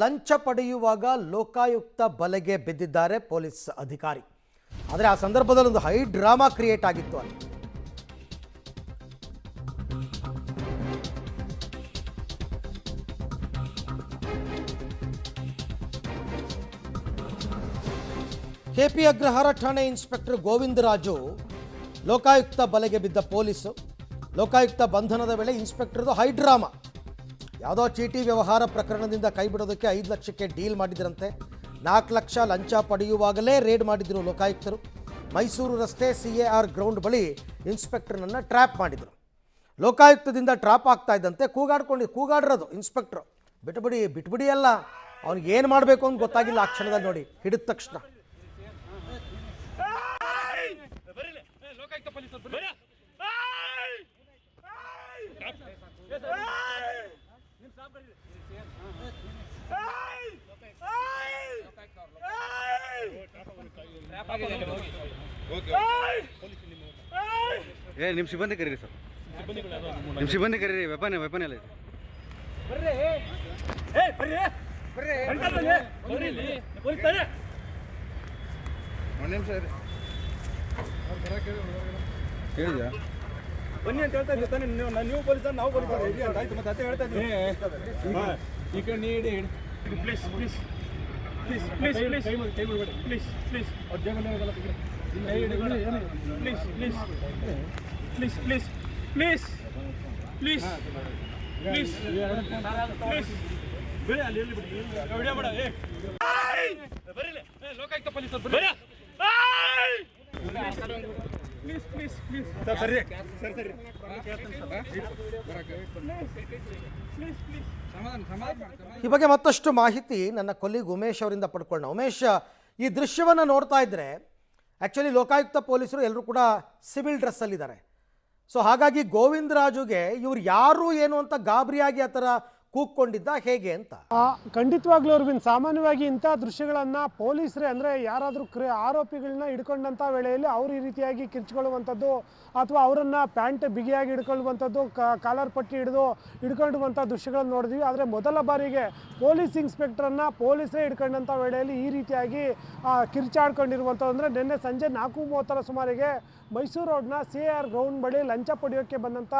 ಲಂಚ ಪಡೆಯುವಾಗ ಲೋಕಾಯುಕ್ತ ಬಲೆಗೆ ಬಿದ್ದಿದ್ದಾರೆ ಪೊಲೀಸ್ ಅಧಿಕಾರಿ. ಆದರೆ ಆ ಸಂದರ್ಭದಲ್ಲಿ ಒಂದು ಹೈ ಡ್ರಾಮಾ ಕ್ರಿಯೇಟ್ ಆಗಿತ್ತು ಅಲ್ಲಿ. ಕೆಪಿ ಅಗ್ರಹಾರ ಠಾಣೆ ಇನ್ಸ್ಪೆಕ್ಟರ್ ಗೋವಿಂದರಾಜು ಲೋಕಾಯುಕ್ತ ಬಲೆಗೆ ಬಿದ್ದ ಪೊಲೀಸು. ಲೋಕಾಯುಕ್ತ ಬಂಧನದ ವೇಳೆ ಇನ್ಸ್ಪೆಕ್ಟರ್ದು ಹೈ ಡ್ರಾಮಾ. ಯಾವುದೋ ಚೀಟಿ ವ್ಯವಹಾರ ಪ್ರಕರಣದಿಂದ ಕೈ ಬಿಡೋದಕ್ಕೆ 5 ಲಕ್ಷಕ್ಕೆ ಡೀಲ್ ಮಾಡಿದ್ರಂತೆ. 4 ಲಕ್ಷ ಲಂಚ ಪಡೆಯುವಾಗಲೇ ರೇಡ್ ಮಾಡಿದ್ರು ಲೋಕಾಯುಕ್ತರು. ಮೈಸೂರು ರಸ್ತೆ CAR ಗ್ರೌಂಡ್ ಬಳಿ ಇನ್ಸ್ಪೆಕ್ಟರ್ನನ್ನು ಟ್ರ್ಯಾಪ್ ಮಾಡಿದರು. ಲೋಕಾಯುಕ್ತದಿಂದ ಟ್ರಾಪ್ ಆಗ್ತಾ ಇದ್ದಂತೆ ಕೂಗಾಡಿರೋದು ಇನ್ಸ್ಪೆಕ್ಟ್ರು. ಬಿಟ್ಬಿಡಿ ಅಲ್ಲ, ಅವ್ನಿಗೆ ಏನು ಮಾಡಬೇಕು ಅಂತ ಗೊತ್ತಾಗಿಲ್ಲ ಆ ಕ್ಷಣದಲ್ಲಿ. ನೋಡಿ, ಹಿಡಿದ ತಕ್ಷಣ ನಿಮ್ಮ ಸಿಬ್ಬಂದಿ ಕರೀರಿ ಸರ್, ನಿಮ್ಮ ಸಿಬ್ಬಂದಿ ಕರೀರಿ. ವೆಪನ್ ಎಲ್ಲ ಇದೆ. ಒಂದು ನಿಮಿಷ ಹೇಳಿದ್ಯಾ? ಬನ್ನಿ ಅಂತ ಹೇಳ್ತಾ ಇದ್ದೆ ತಾನೆ. ನೀವು ಪೊಲೀಸರು, ನಾವು ಪೊಲೀಸರು ಹೇಳಿ ಅಂತ ಆಯ್ತು. ಮತ್ತೆ ಅದೇ ಹೇಳ್ತಾ ಇದ್ದೀನಿ. ಈ ಕಡೆ ನೀಡಿ please please please please please please please ಅವ್ರ ಜೇಬಲ್ಲಿ please please please please please please please please ಬೇಡ, ಅಲ್ಲಿ ಎಲ್ಲಿ ಬಿಡಿ, ವಿಡಿಯೋ ಮಾಡ. ಬರೀ ಲೋಕಾಯುಕ್ತ ಪೊಲೀಸರು ಬರೀ. ಪ್ಲೀಸ್ ಪ್ಲೀಸ್ ಪ್ಲೀಸ್ ಸರ್, ಸರಿ ಸರ್, ಸರಿ ಈ ಬಗ್ಗೆ ಮತ್ತಷ್ಟು ಮಾಹಿತಿ ನನ್ನ ಕೊಲ್ಲಿಗ್ ಉಮೇಶ್ ಅವರಿಂದ ಪಡ್ಕೊಳ್ಳೋಣ. ಉಮೇಶ್, ಈ ದೃಶ್ಯವನ್ನು ನೋಡ್ತಾ ಇದ್ದರೆ ಆ್ಯಕ್ಚುಲಿ ಲೋಕಾಯುಕ್ತ ಪೊಲೀಸರು ಎಲ್ಲರೂ ಕೂಡ ಸಿವಿಲ್ ಡ್ರೆಸ್ಸಲ್ಲಿದ್ದಾರೆ. ಸೊ ಹಾಗಾಗಿ ಗೋವಿಂದರಾಜುಗೆ ಇವ್ರು ಯಾರು ಏನು ಅಂತ ಗಾಬರಿಯಾಗಿ ಆ ಥರ ಕೂಗ್ಕೊಂಡಿದ್ದ ಹೇಗೆ ಅಂತ? ಖಂಡಿತವಾಗ್ಲೂ ಅರವಿಂದ್, ಸಾಮಾನ್ಯವಾಗಿ ಇಂಥ ದೃಶ್ಯಗಳನ್ನು ಪೊಲೀಸರೇ ಅಂದರೆ ಯಾರಾದರೂ ಆರೋಪಿಗಳನ್ನ ಹಿಡ್ಕೊಂಡಂಥ ವೇಳೆಯಲ್ಲಿ ಅವರು ಈ ರೀತಿಯಾಗಿ ಕಿರ್ಚ್ಕೊಳ್ಳುವಂಥದ್ದು ಅಥವಾ ಅವರನ್ನು ಪ್ಯಾಂಟ್ ಬಿಗಿಯಾಗಿ ಹಿಡ್ಕೊಳ್ಳುವಂಥದ್ದು, ಕಾಲರ್ ಪಟ್ಟಿ ಹಿಡ್ಕೊಳ್ಳುವಂಥ ದೃಶ್ಯಗಳನ್ನು ನೋಡಿದ್ವಿ. ಆದರೆ ಮೊದಲ ಬಾರಿಗೆ ಪೊಲೀಸ್ ಇನ್ಸ್ಪೆಕ್ಟ್ರನ್ನು ಪೊಲೀಸರೇ ಹಿಡ್ಕೊಂಡಂಥ ವೇಳೆಯಲ್ಲಿ ಈ ರೀತಿಯಾಗಿ ಕಿರ್ಚಾಡ್ಕೊಂಡಿರುವಂಥದ್ದು. ಅಂದರೆ ನಿನ್ನೆ ಸಂಜೆ 4:30 ಸುಮಾರಿಗೆ ಮೈಸೂರು ರೋಡ್ನ CAR ಗ್ರೌಂಡ್ ಬಳಿ ಲಂಚ ಪಡೆಯೋಕ್ಕೆ ಬಂದಂಥ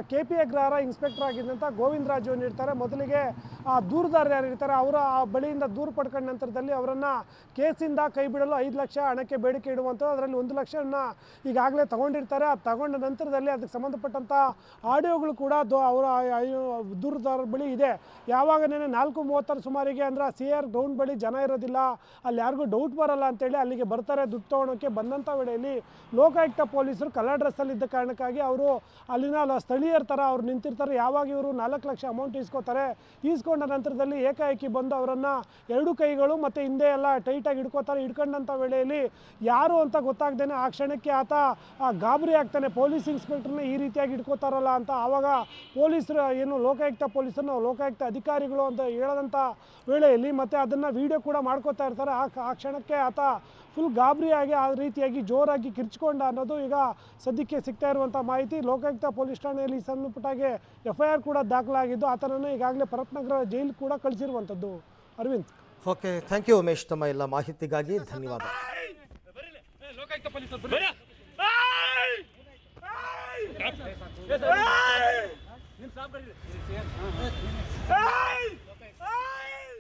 KP ಅಗ್ರಹಾರ ಇನ್ಸ್ಪೆಕ್ಟರ್ ಆಗಿದ್ದಂಥ ಗೋವಿಂದರಾಜು ಇರ್ತಾರೆ. ಮೊದಲಿಗೆ ದೂರುದಾರರು ಯಾರು ಇರ್ತಾರೆ ಅವರ ಬಳಿಯಿಂದ ದೂರು ಪಡ್ಕೊಂಡ ನಂತರದಲ್ಲಿ ಅವರನ್ನು ಕೇಸಿಂದ ಕೈ ಬಿಡಲು 5 ಲಕ್ಷ ಹಣಕ್ಕೆ ಬೇಡಿಕೆ ಇಡುವಂಥದ್ದು. ಅದರಲ್ಲಿ 1 ಲಕ್ಷವನ್ನು ಈಗಾಗಲೇ ತಗೊಂಡಿರ್ತಾರೆ. ಅದು ತಗೊಂಡ ನಂತರದಲ್ಲಿ ಅದಕ್ಕೆ ಸಂಬಂಧಪಟ್ಟಂಥ ಆಡಿಯೋಗಳು ಕೂಡ ಅವರ ದೂರುದಾರರ ಬಳಿ ಇದೆ. ಯಾವಾಗ ನೆನೆ 4:30 ಸುಮಾರಿಗೆ ಅಂದರೆ CAR ಗ್ರೌಂಡ್ ಬಳಿ ಜನ ಇರೋದಿಲ್ಲ, ಅಲ್ಲಿ ಯಾರಿಗೂ ಡೌಟ್ ಬರಲ್ಲ ಅಂತೇಳಿ ಅಲ್ಲಿಗೆ ಬರ್ತಾರೆ. ದುಡ್ಡು ತೊಗೊಳೋಕ್ಕೆ ಬಂದಂಥ ವೇಳೆಯಲ್ಲಿ ಲೋಕಾಯುಕ್ತ ಪೊಲೀಸರು ಕಲರ್ ಡ್ರೆಸ್ಸಲ್ಲಿದ್ದ ಕಾರಣಕ್ಕಾಗಿ ಅವರು ಅಲ್ಲಿನ ಸ್ಥಳೀಯರ ಥರ ಅವ್ರು ನಿಂತಿರ್ತಾರೆ. ಯಾವಾಗ ಇವರು 4 ಲಕ್ಷ ಅಮೌಂಟ್ ಈಸ್ಕೋತಾರೆ. ಈಸ್ಕೊಂಡ ನಂತರದಲ್ಲಿ ಏಕಾಏಕಿ ಬಂದು ಅವರನ್ನು 2 ಕೈಗಳು ಮತ್ತು ಹಿಂದೆ ಎಲ್ಲ ಟೈಟಾಗಿ ಹಿಡ್ಕೋತಾರೆ. ಹಿಡ್ಕೊಂಡಂಥ ವೇಳೆಯಲ್ಲಿ ಯಾರು ಅಂತ ಗೊತ್ತಾಗ್ದೇನೆ ಆ ಕ್ಷಣಕ್ಕೆ ಆತ ಗಾಬರಿ ಆಗ್ತಾನೆ. ಪೊಲೀಸ್ ಇನ್ಸ್ಪೆಕ್ಟರ್ನ ಈ ರೀತಿಯಾಗಿ ಹಿಡ್ಕೋತಾರಲ್ಲ ಅಂತ. ಆವಾಗ ಪೊಲೀಸರು ಏನು ಲೋಕಾಯುಕ್ತ ಪೊಲೀಸರು ಲೋಕಾಯುಕ್ತ ಅಧಿಕಾರಿಗಳು ಅಂತ ಹೇಳದಂಥ ವೇಳೆಯಲ್ಲಿ ಮತ್ತು ಅದನ್ನು ವಿಡಿಯೋ ಕೂಡ ಮಾಡ್ಕೋತಾ ಇರ್ತಾರೆ. ಆ ಕ್ಷಣಕ್ಕೆ ಆತ ಫುಲ್ ಗಾಬರಿಯಾಗಿ ಆ ರೀತಿಯಾಗಿ ಜೋರಾಗಿ ಕಿರ್ಚ್ಕೊಂಡ ಅನ್ನೋದು ಈಗ ಸದ್ಯಕ್ಕೆ ಸಿಗ್ತಾ ಇರುವಂಥ ಮಾಹಿತಿ. ಲೋಕಾಯುಕ್ತ ಪೊಲೀಸ್ ಠಾಣೆಯಲ್ಲಿ ಸಂಬಂಧಪಟ್ಟಾಗೆ FIR ಕೂಡ ದಾಖಲಾಗಿದ್ದು ಆತನನ್ನು ಈಗಾಗಲೇ ಭರತ್ನಗರ ಜೈಲು ಕೂಡ ಕಳಿಸಿರುವಂಥದ್ದು. Arvind, okay, thank you Umesh, ತಮ್ಮ ಎಲ್ಲ ಮಾಹಿತಿಗಾಗಿ ಧನ್ಯವಾದ. ಲೋಕಾಯುಕ್ತ ಪೊಲೀಸರು ನಿಮ್ಮ ಸಾಬ್